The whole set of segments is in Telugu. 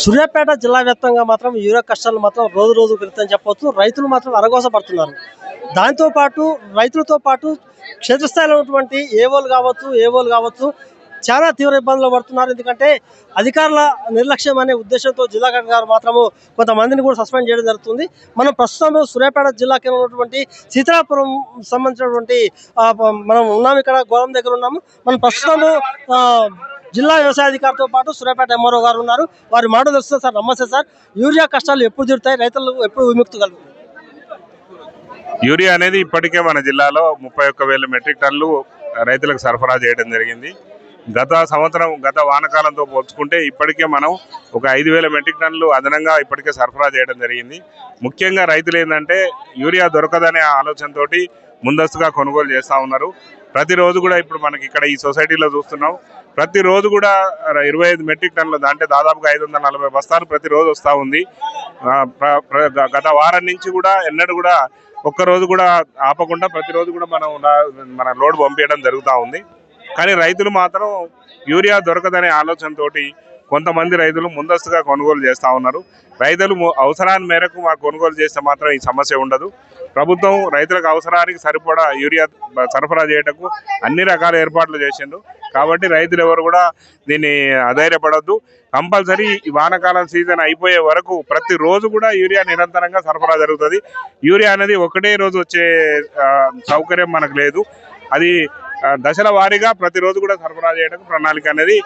సూర్యాపేట జిల్లా వ్యాప్తంగా మాత్రం యూరియా కష్టాలు మాత్రం రోజు రోజు పెరుగుతాయని చెప్పవచ్చు. రైతులు మాత్రం అరగోస పడుతున్నారు. దాంతో పాటు రైతులతో పాటు క్షేత్రస్థాయిలో ఉన్నటువంటి ఏవోలు కావచ్చు చాలా తీవ్ర ఇబ్బందులు పడుతున్నారు. ఎందుకంటే అధికారుల నిర్లక్ష్యం అనే ఉద్దేశంతో జిల్లా కలెక్టర్ గారు మాత్రము కొంతమందిని కూడా సస్పెండ్ చేయడం జరుగుతుంది. మనం ప్రస్తుతం సూర్యాపేట జిల్లాకి ఉన్నటువంటి సీతారాపురం సంబంధించినటువంటి మనం ఉన్నాము, ఇక్కడ గోడం దగ్గర ఉన్నాము. మనం ప్రస్తుతము జిల్లా వ్యవసాయ అధికారితో పాటు సూర్యాపేట ఎంఆర్ఓ గారు ఉన్నారు. వారి మాట తెలుస్తుంది. సార్ నమస్తే సార్, యూరియా కష్టాలు ఎప్పుడు తీరుతాయి, రైతులు ఎప్పుడు విముక్తి కలుగుతాయి? యూరియా అనేది ఇప్పటికే మన జిల్లాలో 31,000 మెట్రిక్ టన్నులు రైతులకు సరఫరా చేయడం జరిగింది. గత వానకాలంతో పోల్చుకుంటే ఇప్పటికే మనం ఒక 5,000 మెట్రిక్ టన్నులు అదనంగా ఇప్పటికే సరఫరా చేయడం జరిగింది. ముఖ్యంగా రైతులు ఏంటంటే యూరియా దొరకదనే ఆలోచనతోటి ముందస్తుగా కొనుగోలు చేస్తూ ఉన్నారు. ప్రతిరోజు కూడా ఇప్పుడు మనకి ఇక్కడ ఈ సొసైటీలో చూస్తున్నాం, ప్రతిరోజు కూడా 25 మెట్రిక్ టన్నులు అంటే దాదాపుగా 540 బస్తాలు ప్రతిరోజు వస్తూ ఉంది. గత వారం నుంచి కూడా ఎన్నడూ కూడా ఒక్కరోజు కూడా ఆపకుండా ప్రతిరోజు కూడా మన లోడ్ పంపించడం జరుగుతూ ఉంది. కానీ రైతులు మాత్రం యూరియా దొరకదనే ఆలోచనతోటి కొంతమంది రైతులు ముందస్తుగా కొనుగోలు చేస్తూ ఉన్నారు. రైతులు అవసరాన్ని మేరకు కొనుగోలు చేస్తే మాత్రం ఈ సమస్య ఉండదు. ప్రభుత్వం రైతులకు అవసరానికి సరిపడా యూరియా సరఫరా చేయటకు అన్ని రకాల ఏర్పాట్లు చేసిండు. కాబట్టి రైతులు ఎవరు కూడా దీన్ని అధైర్యపడద్దు. కంపల్సరీ ఈ వానాకాలం సీజన్ అయిపోయే వరకు ప్రతిరోజు కూడా యూరియా నిరంతరంగా సరఫరా జరుగుతుంది. యూరియా అనేది ఒకటే రోజు వచ్చే సౌకర్యం మనకు లేదు. అది దశల వారీగా ప్రతిరోజు కూడా సరఫరా చేయడానికి ప్రణాళిక అనేది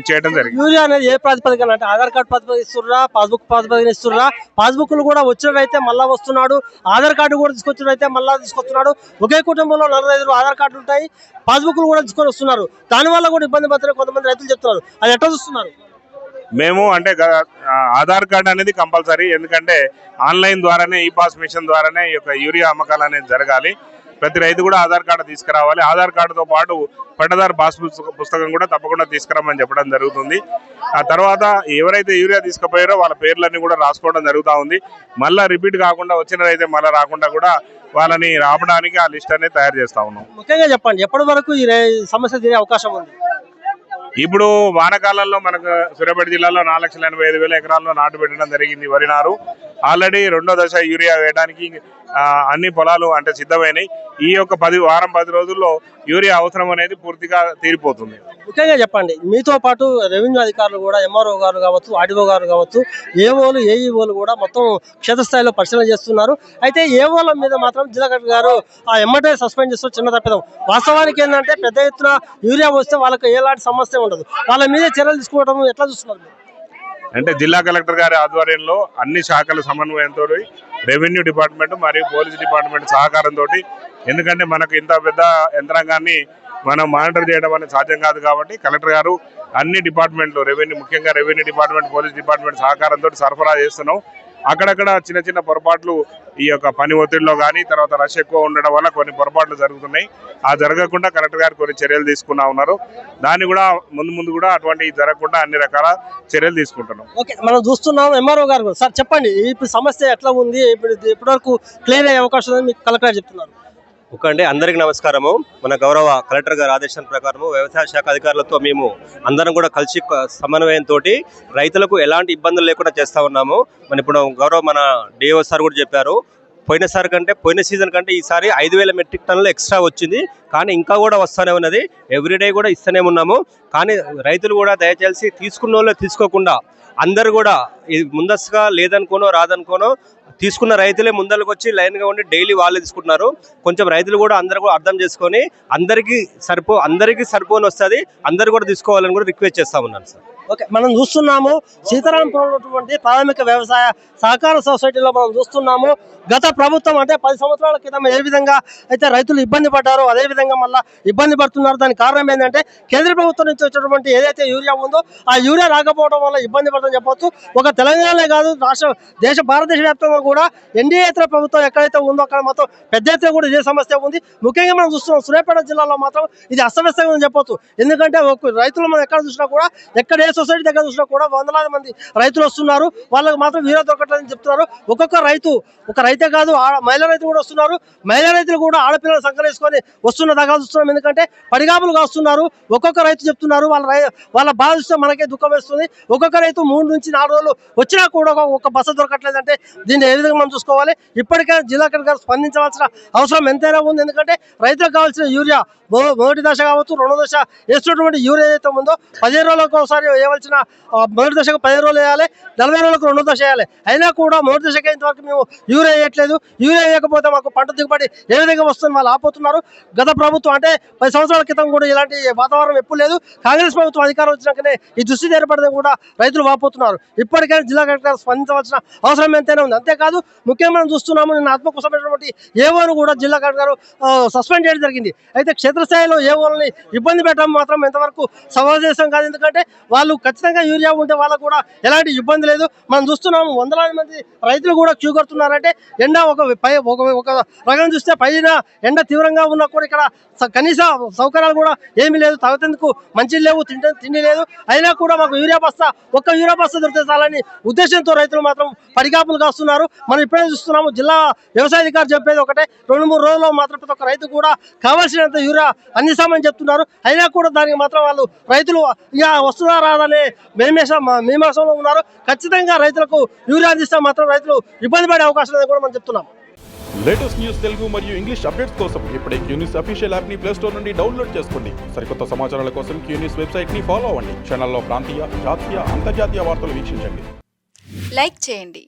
చేయడం జరిగింది. యూరియా అనేది ఏ ప్రాతిపదికన అంటే ఆధార్ కార్డు ప్రాతిపదిక ఇస్తుర్రా, పాస్బుక్ ప్రాతిపదికన ఇస్తుర్రా? పాస్బుక్లు కూడా వచ్చినట్టయితే మళ్ళా వస్తున్నాడు, ఆధార్ కార్డు కూడా తీసుకొచ్చినట్టయితే మళ్ళా తీసుకొస్తున్నాడు. ఒకే కుటుంబంలో 4-5 ఆధార్ కార్డులు ఉంటాయి, పాస్బుక్లు కూడా తీసుకొని వస్తున్నారు. దానివల్ల కూడా ఇబ్బంది పడుతున్నారు కొంతమంది రైతులు చెప్తున్నారు. అది ఎట్లా చూస్తున్నారు? మేము అంటే ఆధార్ కార్డు అనేది కంపల్సరీ, ఎందుకంటే ఆన్లైన్ ద్వారానే ఈ పాస్ మిషన్ ద్వారానే ఈ యొక్క యూరియా అమ్మకాలు అనేది జరగాలి. ప్రతి రైతు కూడా ఆధార్ కార్డు తీసుకురావాలి. ఆధార్ కార్డుతో పాటు పట్టదారు పాస్ పుస్తకం కూడా తప్పకుండా తీసుకురామని చెప్పడం జరుగుతుంది. ఆ తర్వాత ఎవరైతే యూరియా తీసుకుపోయారో వాళ్ళ పేర్లన్నీ కూడా రాసుకోవడం జరుగుతూ ఉంది. మళ్ళీ రిపీట్ కాకుండా వచ్చిన రైతే మళ్ళీ రాకుండా కూడా వాళ్ళని రావడానికి ఆ లిస్ట్ అనేది తయారు చేస్తా ఉన్నాం. ముఖ్యంగా చెప్పండి, ఎప్పటి వరకు ఈ సమస్య తీరే అవకాశం ఉంది? ఇప్పుడు వానాకాలంలో మనకు సూర్యాపేట జిల్లాలో 4,85,000 ఎకరాల్లో నాటు పెట్టడం జరిగింది వరి నారు. ఆల్రెడీ 2వ దశ యూరియా వేయడానికి అన్ని పొలాలు అంటే సిద్ధమైనవి. ఈ యొక్క 10 రోజుల్లో యూరియా అవసరం అనేది పూర్తిగా తీరిపోతుంది. ముఖ్యంగా చెప్పండి, మీతో పాటు రెవెన్యూ అధికారులు కూడా ఎంఆర్ఓ గారు కావచ్చు, ఆర్డీఓ గారు కావచ్చు, ఏఓలు ఏఈఓలు కూడా మొత్తం క్షేత్రస్థాయిలో పరిశీలన చేస్తున్నారు. అయితే ఏఓల మీద మాత్రం జిల్లా కలెక్టర్ గారు ఎమ్మటే సస్పెండ్ చేస్తూ చిన్న తప్పిదం. వాస్తవానికి ఏంటంటే పెద్ద ఎత్తున యూరియా వస్తే వాళ్ళకి ఎలాంటి సమస్య ఉండదు, వాళ్ళ మీద చర్యలు తీసుకోవడం ఎట్లా చూస్తున్నారు? అంటే జిల్లా కలెక్టర్ గారి ఆధ్వర్యంలో అన్ని శాఖల సమన్వయంతో రెవెన్యూ డిపార్ట్మెంట్ మరియు పోలీస్ డిపార్ట్మెంట్ సహకారంతో, ఎందుకంటే మనకు ఇంత పెద్ద యంత్రాంగాన్ని మనం మానిటర్ చేయడం అనేది సాధ్యం కాదు. కాబట్టి కలెక్టర్ గారు అన్ని డిపార్ట్మెంట్లు ముఖ్యంగా రెవెన్యూ డిపార్ట్మెంట్, పోలీస్ డిపార్ట్మెంట్ సహకారంతో సరఫరా చేస్తున్నాం. అక్కడక్కడ చిన్న పొరపాట్లు ఈ యొక్క పని ఒత్తిడిలో కానీ తర్వాత రష్ ఎక్కువ ఉండడం వల్ల కొన్ని పొరపాట్లు జరుగుతున్నాయి. ఆ జరగకుండా కలెక్టర్ గారు కొన్ని చర్యలు తీసుకున్నా ఉన్నారు. దాన్ని కూడా ముందు కూడా అటువంటి జరగకుండా అన్ని రకాల చర్యలు తీసుకుంటున్నాం. ఓకే, మనం చూస్తున్నాం ఎంఆర్ఓ గారు. సార్ చెప్పండి, ఇప్పుడు సమస్య ఎట్లా ఉంది, ఇప్పటివరకు క్లియర్ అయ్యే అవకాశం ఉందని మీకు కలెక్టర్ చెప్తున్నారు? ఓకే, అందరికీ నమస్కారము. మన గౌరవ కలెక్టర్ గారి ఆదేశాల ప్రకారము వ్యవసాయ శాఖ అధికారులతో మేము అందరం కూడా కలిసి సమన్వయంతో రైతులకు ఎలాంటి ఇబ్బందులు లేకుండా చేస్తూ ఉన్నాము. ఇప్పుడు మన డిఓ సార్ కూడా చెప్పారు, పోయిన సీజన్ కంటే ఈసారి 5,000 మెట్రిక్ టన్నులు ఎక్స్ట్రా వచ్చింది. కానీ ఇంకా కూడా వస్తూనే ఉన్నది, ఎవ్రీడే కూడా ఇస్తూనే ఉన్నాము. కానీ రైతులు కూడా దయచేసి తీసుకున్న వాళ్ళు తీసుకోకుండా అందరు కూడా ముందస్తుగా లేదనుకోనో రాదనుకోనో తీసుకున్న రైతులే ముందరకు వచ్చి లైన్గా ఉండి డైలీ వాళ్ళే తీసుకుంటున్నారు. కొంచెం రైతులు కూడా అందరూ కూడా అర్థం చేసుకొని అందరికీ సరిపోని వస్తుంది, అందరు కూడా తీసుకోవాలని కూడా రిక్వెస్ట్ చేస్తా ఉన్నాను సార్. ఓకే, మనం చూస్తున్నాము సీతారాంపురం ఉన్నటువంటి ప్రాథమిక వ్యవసాయ సహకార సొసైటీలో మనం చూస్తున్నాము గత ప్రభుత్వం అంటే 10 సంవత్సరాల క్రితం ఏ విధంగా అయితే రైతులు ఇబ్బంది పడ్డారో అదే విధంగా మళ్ళీ ఇబ్బంది పడుతున్నారు. దానికి కారణం ఏంటంటే కేంద్ర ప్రభుత్వం నుంచి వచ్చేటువంటి ఏదైతే యూరియా ఉందో ఆ యూరియా రాకపోవడం వల్ల ఇబ్బంది పడదని చెప్పొచ్చు. ఒక తెలంగాణనే కాదు, భారతదేశ వ్యాప్తంగా కూడా ఎన్డీఏతర ప్రభుత్వం ఎక్కడైతే ఉందో అక్కడ మొత్తం పెద్ద ఎత్తున కూడా ఇదే సమస్య ఉంది. ముఖ్యంగా మనం చూస్తున్నాం సూర్యాపేట జిల్లాలో మాత్రం ఇది అస్తవ్యస్తంగా చెప్పొచ్చు. ఎందుకంటే రైతులు మనం ఎక్కడ చూసినా కూడా ఎక్కడ ఏ సొసైటీ దగ్గర చూసినా కూడా వందలాది మంది రైతులు వస్తున్నారు. వాళ్ళకి మాత్రం వీర దొరకట్లేదని చెప్తున్నారు. ఒక్కొక్క రైతు, ఒక రైతే కాదు, మహిళా రైతులు కూడా వస్తున్నారు. మహిళా రైతులు కూడా ఆడపిల్లలు సంకరేసుకొని వస్తున్న దగ్గర చూస్తున్నాం. ఎందుకంటే పడిగాపులుగా వస్తున్నారు. ఒక్కొక్క రైతు చెప్తున్నారు వాళ్ళ బాధ చూస్తే మనకే దుఃఖం వేస్తుంది. ఒక్కొక్క రైతు 3 నుంచి 4 రోజులు వచ్చినా కూడా ఒక బస్సు దొరకట్లేదంటే దీన్ని ఏ విధంగా మనం చూసుకోవాలి? ఇప్పటికే జిల్లా కలెక్టర్ గారు స్పందించవలసిన అవసరం ఎంతైనా ఉంది. ఎందుకంటే రైతులకు కావాల్సిన యూరియా మొదటి దశ కావచ్చు, 2వ దశ వేస్తున్నటువంటి యూరియా ఏదైతే ఉందో 15 రోజులకు ఒకసారి వేయవలసిన మొదటి దశకు 15 రోజులు వేయాలి, 40 రోజులకు 2వ దశ వేయాలి. అయినా కూడా మొదటి దశకి ఇంతవరకు మేము యూరియా వేయట్లేదు. యూరియా వేయకపోతే మాకు పంట దిగుబడి ఏ విధంగా వస్తుంది వాళ్ళు ఆపోతున్నారు. గత ప్రభుత్వం అంటే 10 సంవత్సరాల క్రితం కూడా ఇలాంటి వాతావరణం ఎప్పుడు లేదు. కాంగ్రెస్ ప్రభుత్వం అధికారం వచ్చినాకనే ఈ దుస్థితి ఏర్పడితే కూడా రైతులు వాపోతున్నారు. ఇప్పటికైనా జిల్లా కలెక్టర్ స్పందించవలసిన అవసరం ఎంతైనా ఉంది. అంతేకాదు ముఖ్యంగా మనం చూస్తున్నాము, నిన్న ఆత్మకుసమైనటువంటి ఏవోను కూడా జిల్లా కలెక్టర్ సస్పెండ్ చేయడం జరిగింది. అయితే క్షేత్రస్థాయిలో ఏవోని ఇబ్బంది పెట్టడం మాత్రం ఎంతవరకు సమంజసం కాదు. ఎందుకంటే వాళ్ళు ఖచ్చితంగా యూరియా ఉంటే వాళ్ళకు కూడా ఎలాంటి ఇబ్బంది లేదు. మనం చూస్తున్నాము వందలాది మంది రైతులు కూడా క్యూ కడుతున్నారంటే ఎండ ఒక రకం చూస్తే పైన ఎండ తీవ్రంగా ఉన్నా కూడా ఇక్కడ కనీస సౌకర్యాలు కూడా ఏమీ లేదు. తాగేందుకు మంచి లేవు, తిండి లేదు. అయినా కూడా మాకు ఒక్క యూరియా బస్తా దొరికితే చాలని ఉద్దేశంతో రైతులు మాత్రం పడిగాపులు కాస్తున్నారు. మనం ఇప్పుడే చూస్తున్నాము, జిల్లా వ్యవసాయ అధికారి చెప్పేది ఒకటే, 2-3 రోజుల్లో మాత్రం ప్రతి ఒక్క రైతు కూడా కావాల్సినంత యూరియా అందిస్తామని చెప్తున్నారు. అయినా కూడా దానికి మాత్రం వాళ్ళు రైతులు ఇక వస్తుందా రాదనే మీమాంసంలో ఉన్నారు. ఖచ్చితంగా రైతులకు యూరియా అందిస్తే మాత్రం రైతులు ఇబ్బంది పడే అవకాశం లేదని కూడా మనం చెప్తున్నాం. లేటెస్ట్ న్యూస్ తెలుగు మరియు ఇంగ్లీష్ అప్డేట్స్ కోసం ఇప్పుడే క్యూన్యూస్ అఫీషియల్ యాప్ ని ప్లే స్టోర్ నుండి డౌన్లోడ్ చేసుకోండి. సరికొత్త సమాచారాల కోసం క్యూన్యూస్ వెబ్సైట్ ని ఫాలో అవ్వండి. ఛానల్లో ప్రాంతీయ, జాతీయ, అంతర్జాతీయ వార్తలు వీక్షించండి. లైక్ చేయండి.